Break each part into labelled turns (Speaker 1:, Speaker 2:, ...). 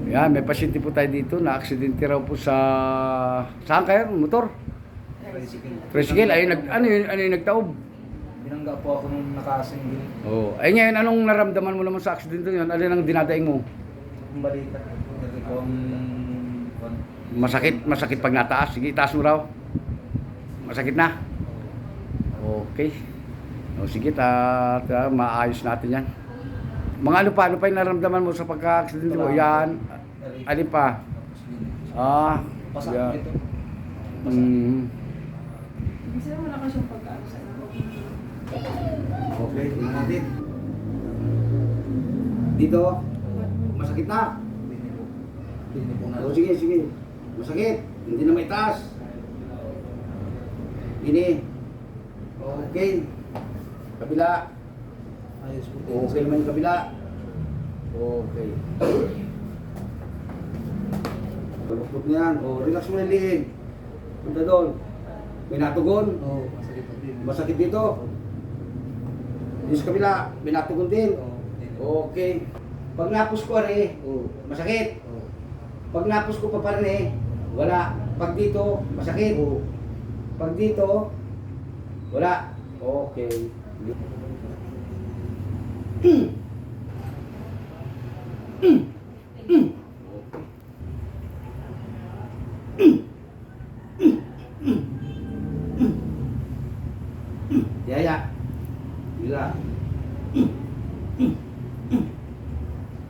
Speaker 1: Yan, may pasyente po tayo dito na aksidente raw po sa... Saan kayo? Motor? Tricycle. Ay, ano yung nagtaob?
Speaker 2: Binangga po ako nung nakasinggil.
Speaker 1: Oh. Ay ngayon, anong naramdaman mo naman sa aksidente yun? Ano ang dinadaing mo?
Speaker 2: Ang balita. Kasi ko ang...
Speaker 1: Masakit pag nataas. Sige, itaas mo raw. Masakit na? Okay. O sige, maayos natin yan. Mga ano pa yung naramdaman mo sa pagka-aksidente mo? Yan. Alin pa?
Speaker 2: Pasak
Speaker 1: Yeah.
Speaker 2: dito.
Speaker 3: Ibig sabihin malakas yung pagkaano sa
Speaker 1: Okay, tingnan natin. Dito, masakit na.
Speaker 2: Hindi po na.
Speaker 1: O sige. Masakit. Hindi na may taas. Ini. Okay. Kabila.
Speaker 2: Ayos po.
Speaker 1: Okay naman yung kabila. Okay. Lukot na yan. O, relax mo na yung liig. Punta doon. May natugon.
Speaker 2: Oo, masakit po din.
Speaker 1: Masakit dito. Dito sa kabila. May natugon din.
Speaker 2: Oo.
Speaker 1: Okay. Pag napos ko masakit.
Speaker 2: Oo.
Speaker 1: Pag napos ko pa rin wala. Pag dito, masakit.
Speaker 2: Oo.
Speaker 1: Pag dito, wala. Okay. Yaya. Bila.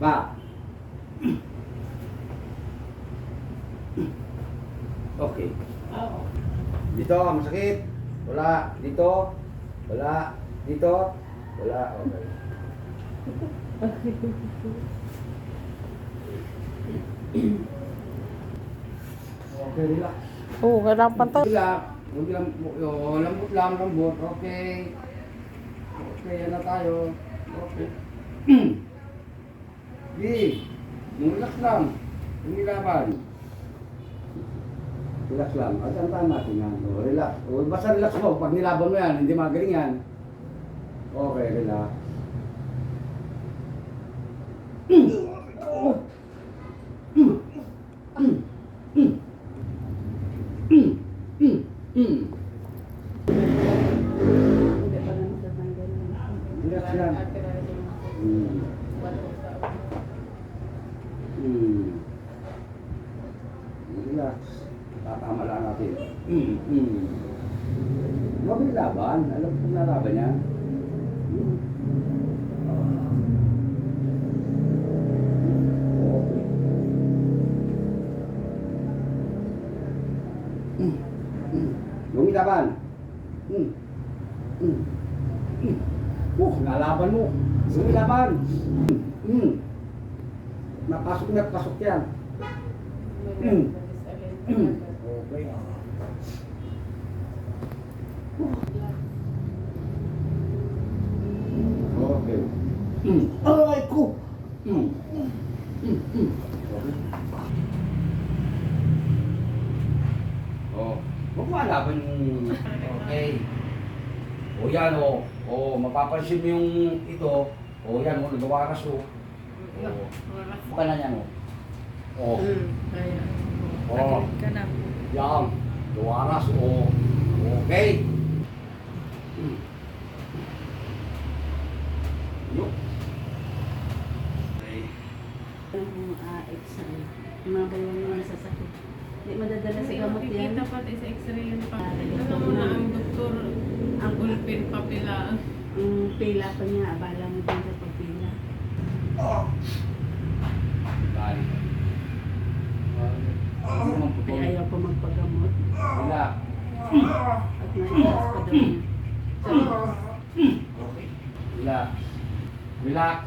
Speaker 1: Ba. Okay.
Speaker 3: Oo.
Speaker 1: Dito, masakit. Wala. Dito. Wala. Dito. Wala. Okay. Okay, relax.
Speaker 3: Oo, kailangan to.
Speaker 1: Relax. Lambot. Okay. Okay, yan na tayo. Okay. Sige. Relax lang. Hindi laban. Relax lang. At antahan natin yan. O, relax. O, basta relax mo. Pag nilaban mo yan, hindi magaling yan. Okay, relax.
Speaker 3: Hindi pa naman tatanggal.
Speaker 1: Relax lang. Relax. Tatama lang natin. Huwag may laban. Alam ko na laban niya. Okay. Huwag may laban. Nalaban mo. Huwag may laban. Napasok yan. Okay. Okay. Aray ko! Oh, huwag mo alaban yung... Okay. O yan o. O, mapapansin mo yung ito. O yan o, nagawaras o. O, ka na yan o. O. Oh. Yan. Gawaras o. Okay. Yuk. Okay.
Speaker 3: X-ray. Mabayaw naman sa sakit. Hindi madadala sa gamot yan.
Speaker 4: Nakikita pati sa x-ray yun pa. Ito na ang doktor, ang ulpin papila.
Speaker 3: Ang pila pa niya, abala mo din sa pagpila.
Speaker 1: Bali.
Speaker 3: Ay ayaw pa magpagamot.
Speaker 1: Wala.
Speaker 3: At naitaas pa daw niya.
Speaker 1: Okay. Relax. Relax.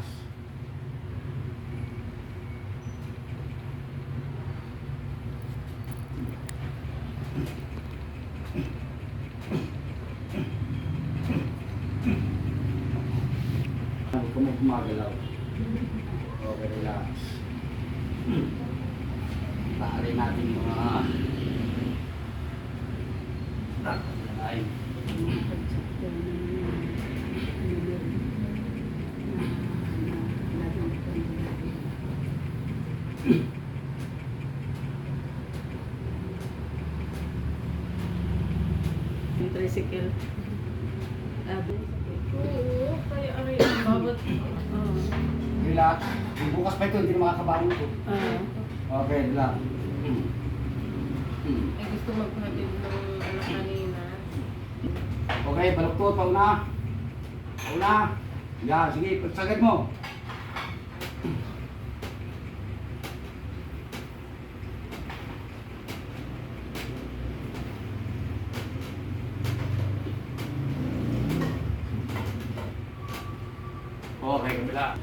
Speaker 1: Huwag mo kumagalaw. Okay, relax. Taarin natin yung mga... Ay.
Speaker 3: tricycle.
Speaker 4: Oo, kaya aray ang bawat.
Speaker 3: Oo.
Speaker 1: Relax. Bukas pa ito, hindi na makakabangon ito.
Speaker 3: Oo.
Speaker 1: Okay, relax.
Speaker 4: Ay gusto maghatid ng anak kanina.
Speaker 1: Okay, baluktot, pauna. Pauna. Yan, sige, pagsagad mo. Okay, kabila.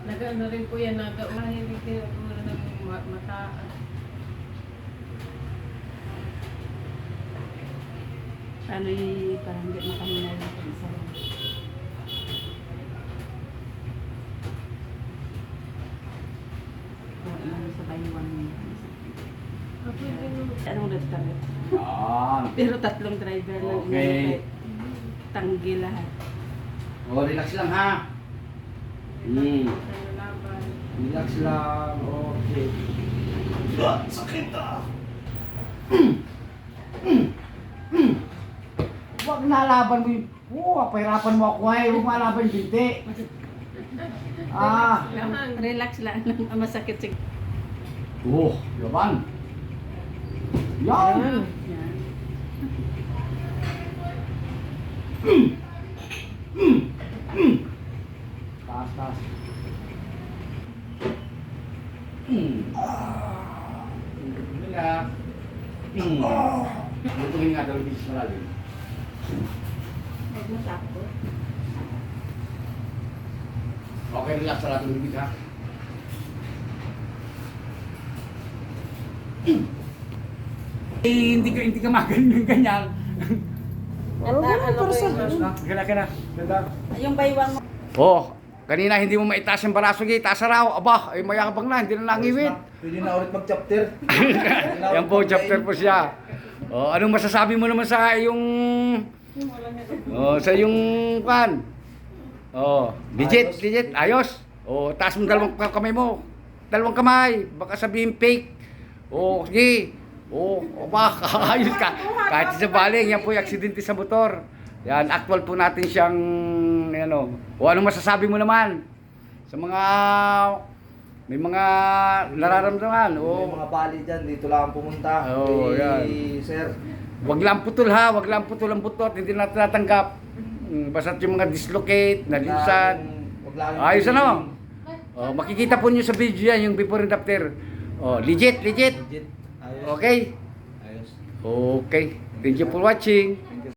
Speaker 4: Nag-ano rin po yan, hindi kayo puro ng mataas.
Speaker 3: Ano yung parang hindi makaminay natin sa ano sa Taiwan.
Speaker 4: Pwede naman.
Speaker 3: Anong restaurant?
Speaker 1: Yan.
Speaker 3: Pero tatlong driver lang.
Speaker 1: Okay.
Speaker 3: Tanggi lahat.
Speaker 1: O, relax lang ha.
Speaker 4: Tayo laban.
Speaker 1: Relax lang. Okay. Sakit ah. Huwag nalaban mo yung... pahirapan mo ako eh. Huwag malaban yung binti. Ah.
Speaker 3: Relax lang. Masakit sig.
Speaker 1: Laban. Yan.
Speaker 3: Yan.
Speaker 1: Taas, taas. Relax. Lutungin nga daw yung bisis malalim.
Speaker 3: Huwag mo takot.
Speaker 1: Okay, relax sa lahat ng bibig ha. Hindi ka magaling ganyan.
Speaker 3: At ano ko yung...
Speaker 1: Kaya.
Speaker 3: Yung baywang mo.
Speaker 1: Oh, kanina hindi mo maitaas yung baraso gay, taas raw. Aba, ay mayabang na, hindi na nangiwit.
Speaker 2: Pwede na ulit mag-chapter.
Speaker 1: Yan po, chapter po siya. Oh, anong masasabi mo naman sa iyong... Oh, sa iyong kan? Oh, legit, ayos. Oh, taas mo dalawang kamay mo. Dalawang kamay, baka sabihin fake. Oh, sige. Oh, aba, ayos ka. Kahit sa baling, yan po yung aksidente sa motor. Yan, actual po natin siyang, ano. O, anong masasabi mo naman? Sa mga... May mga nararamdaman.
Speaker 2: May
Speaker 1: O,
Speaker 2: mga bali dyan, dito lang pumunta.
Speaker 1: Oo, yan.
Speaker 2: Sir.
Speaker 1: wag lang putol ha, wag lang putol ang butot, hindi natin natanggap. Basta't yung mga dislocate, nalinsad.
Speaker 2: Wag lang.
Speaker 1: Ayos ano? Oh, makikita po niyo sa video yan, yung before and after. Oh, legit.
Speaker 2: Legit. Ayos.
Speaker 1: Okay?
Speaker 2: Ayos.
Speaker 1: Okay. Thank you for watching.